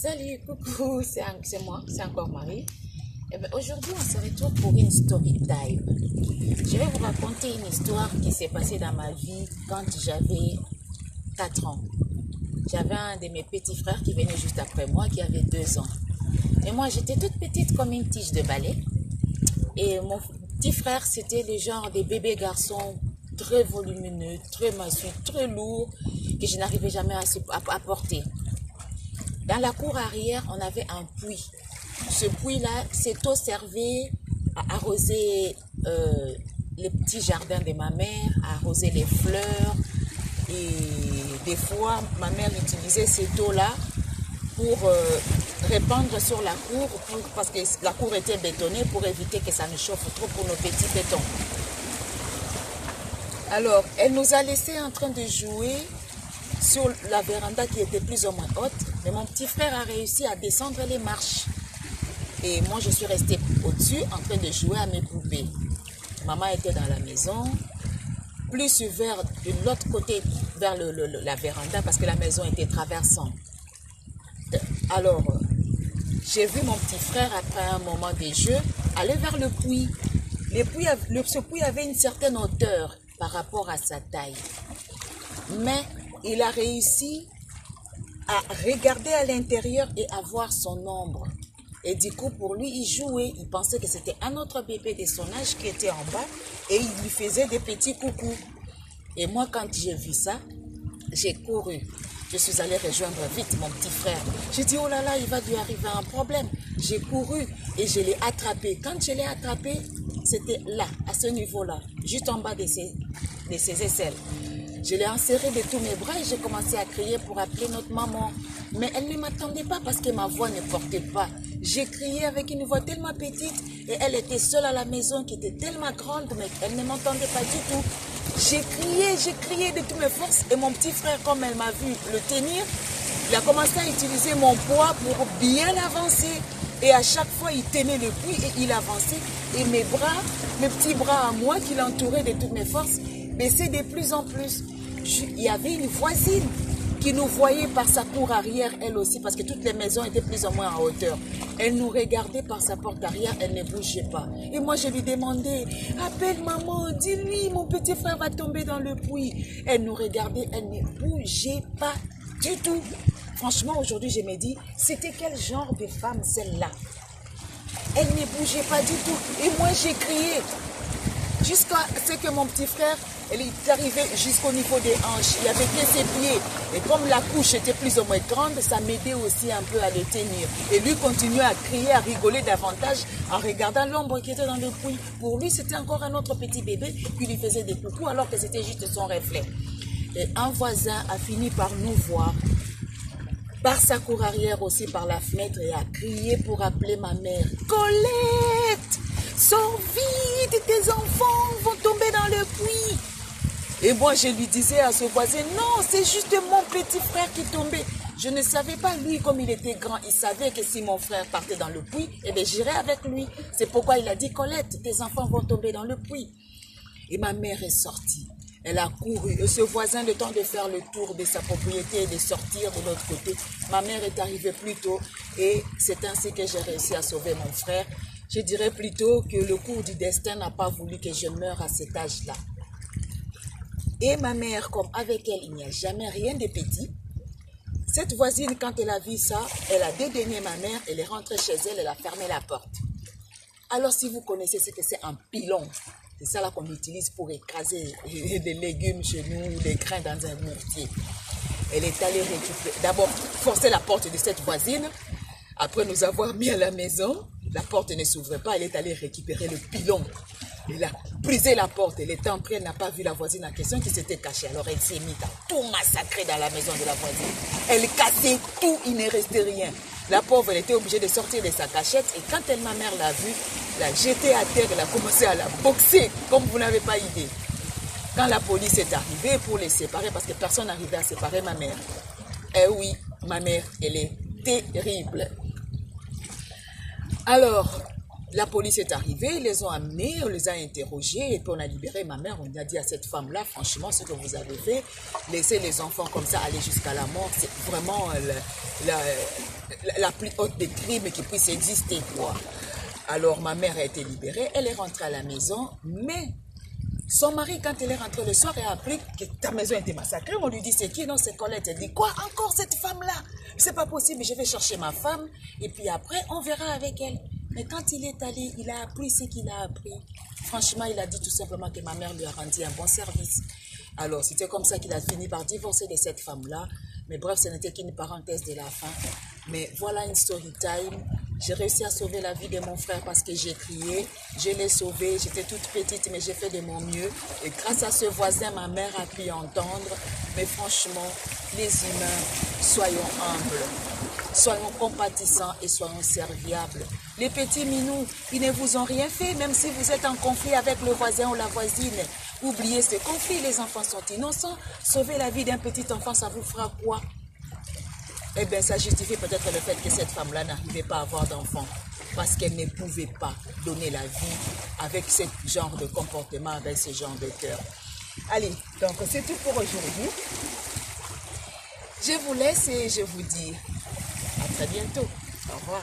Salut, coucou, c'est moi, c'est encore Marie. Eh bien, aujourd'hui, on se retrouve pour une story time. Je vais vous raconter une histoire qui s'est passée dans ma vie quand j'avais 4 ans. J'avais un de mes petits frères qui venait juste après moi, qui avait 2 ans. Et moi, j'étais toute petite comme une tige de balai. Et mon petit frère, c'était le genre de bébé garçon très volumineux, très massif, très lourd, que je n'arrivais jamais à porter. Dans la cour arrière, on avait un puits. Ce puits-là, cette eau servait à arroser les petits jardins de ma mère, à arroser les fleurs. Et des fois, ma mère utilisait cette eau-là pour répandre sur la cour, parce que la cour était bétonnée, pour éviter que ça ne chauffe trop pour nos petits bétons. Alors, elle nous a laissés en train de jouer sur la véranda qui était plus ou moins haute, mais mon petit frère a réussi à descendre les marches. Et moi, je suis restée au-dessus en train de jouer à mes poupées. Maman était dans la maison, plus vers de l'autre côté, vers la véranda, parce que la maison était traversante. Alors, j'ai vu mon petit frère, après un moment de jeu, aller vers le puits. Ce puits avait une certaine hauteur par rapport à sa taille. Mais il a réussi à regarder à l'intérieur et à voir son ombre. Et du coup, pour lui, il jouait. Il pensait que c'était un autre bébé de son âge qui était en bas et il lui faisait des petits coucous. Et moi, quand j'ai vu ça, j'ai couru. Je suis allée rejoindre vite mon petit frère. J'ai dit, oh là là, il va lui arriver un problème. J'ai couru et je l'ai attrapé. Quand je l'ai attrapé, c'était là, à ce niveau-là, juste en bas de ses aisselles. Je l'ai enserré de tous mes bras et j'ai commencé à crier pour appeler notre maman. Mais elle ne m'attendait pas parce que ma voix ne portait pas. J'ai crié avec une voix tellement petite et elle était seule à la maison qui était tellement grande, mais elle ne m'entendait pas du tout. J'ai crié de toutes mes forces et mon petit frère, comme elle m'a vu le tenir, il a commencé à utiliser mon poids pour bien avancer. Et à chaque fois, il tenait le puits et il avançait. Et mes petits bras à moi qui l'entouraient de toutes mes forces, baissaient de plus en plus. Il y avait une voisine qui nous voyait par sa cour arrière, elle aussi, parce que toutes les maisons étaient plus ou moins en hauteur. Elle nous regardait par sa porte arrière, elle ne bougeait pas. Et moi, je lui demandais, appelle maman, dis-lui, mon petit frère va tomber dans le puits. Elle nous regardait, elle ne bougeait pas du tout. Franchement, aujourd'hui, je me dis, c'était quel genre de femme celle-là? Elle ne bougeait pas du tout. Et moi, j'ai crié. Jusqu'à ce que mon petit frère, il est arrivé jusqu'au niveau des hanches. Il avait que ses pieds. Et comme la couche était plus ou moins grande, ça m'aidait aussi un peu à le tenir. Et lui continuait à crier, à rigoler davantage en regardant l'ombre qui était dans le puits. Pour lui, c'était encore un autre petit bébé qui lui faisait des coucous alors que c'était juste son reflet. Et un voisin a fini par nous voir, par sa cour arrière aussi, par la fenêtre, et a crié pour appeler ma mère. Colette, sors vite, tes enfants vont tomber dans le puits. Et moi, je lui disais à ce voisin, non, c'est juste mon petit frère qui tombait. Je ne savais pas, lui, comme il était grand, il savait que si mon frère partait dans le puits, eh bien, j'irais avec lui. C'est pourquoi il a dit, Colette, tes enfants vont tomber dans le puits. Et ma mère est sortie. Elle a couru. Et ce voisin, le temps de faire le tour de sa propriété et de sortir de l'autre côté, ma mère est arrivée plus tôt. Et c'est ainsi que j'ai réussi à sauver mon frère. Je dirais plutôt que le cours du destin n'a pas voulu que je meure à cet âge-là. Et ma mère, comme avec elle, il n'y a jamais rien de petit. Cette voisine, quand elle a vu ça, elle a dédaigné ma mère, elle est rentrée chez elle, elle a fermé la porte. Alors, si vous connaissez ce que c'est un pilon, c'est ça là qu'on utilise pour écraser des légumes chez nous, des grains dans un mortier. Elle est allée récupérer, d'abord forcer la porte de cette voisine. Après nous avoir mis à la maison, la porte ne s'ouvrait pas, elle est allée récupérer le pilon. Elle a brisé la porte, elle était entrée, elle n'a pas vu la voisine en question qui s'était cachée. Alors elle s'est mise à tout massacrer dans la maison de la voisine. Elle cassait tout, il ne restait rien. La pauvre, elle était obligée de sortir de sa cachette et quand ma mère l'a vue, l'a jetée à terre, elle a commencé à la boxer, comme vous n'avez pas idée. Quand la police est arrivée pour les séparer, parce que personne n'arrivait à séparer ma mère. Eh oui, ma mère, elle est terrible. Alors, La police est arrivée, ils les ont amenés, on les a interrogés et puis on a libéré ma mère. On a dit à cette femme-là, franchement, ce que vous avez fait, laisser les enfants comme ça aller jusqu'à la mort, c'est vraiment la plus haute des crimes qui puisse exister, quoi. Alors ma mère a été libérée, elle est rentrée à la maison, mais son mari, quand elle est rentrée le soir, elle a appris que ta maison a été massacrée. On lui dit, c'est qui? Non, c'est Colette. Elle dit, quoi? Encore cette femme-là? C'est pas possible, je vais chercher ma femme et puis après, on verra avec elle. Mais quand il est allé, il a appris ce qu'il a appris. Franchement, il a dit tout simplement que ma mère lui a rendu un bon service. Alors, c'était comme ça qu'il a fini par divorcer de cette femme-là. Mais bref, ce n'était qu'une parenthèse de la fin. Mais voilà une story time. J'ai réussi à sauver la vie de mon frère parce que j'ai crié. Je l'ai sauvé. J'étais toute petite, mais j'ai fait de mon mieux. Et grâce à ce voisin, ma mère a pu entendre. Mais franchement, les humains, soyons humbles. Soyons compatissants et soyons serviables. Les petits minous, ils ne vous ont rien fait, même si vous êtes en conflit avec le voisin ou la voisine. Oubliez ce conflit, les enfants sont innocents. Sauver la vie d'un petit enfant, ça vous fera quoi? Eh bien, ça justifie peut-être le fait que cette femme-là n'arrivait pas à avoir d'enfant. Parce qu'elle ne pouvait pas donner la vie avec ce genre de comportement, avec ce genre de cœur. Allez, donc c'est tout pour aujourd'hui. Je vous laisse et je vous dis à très bientôt. Au revoir.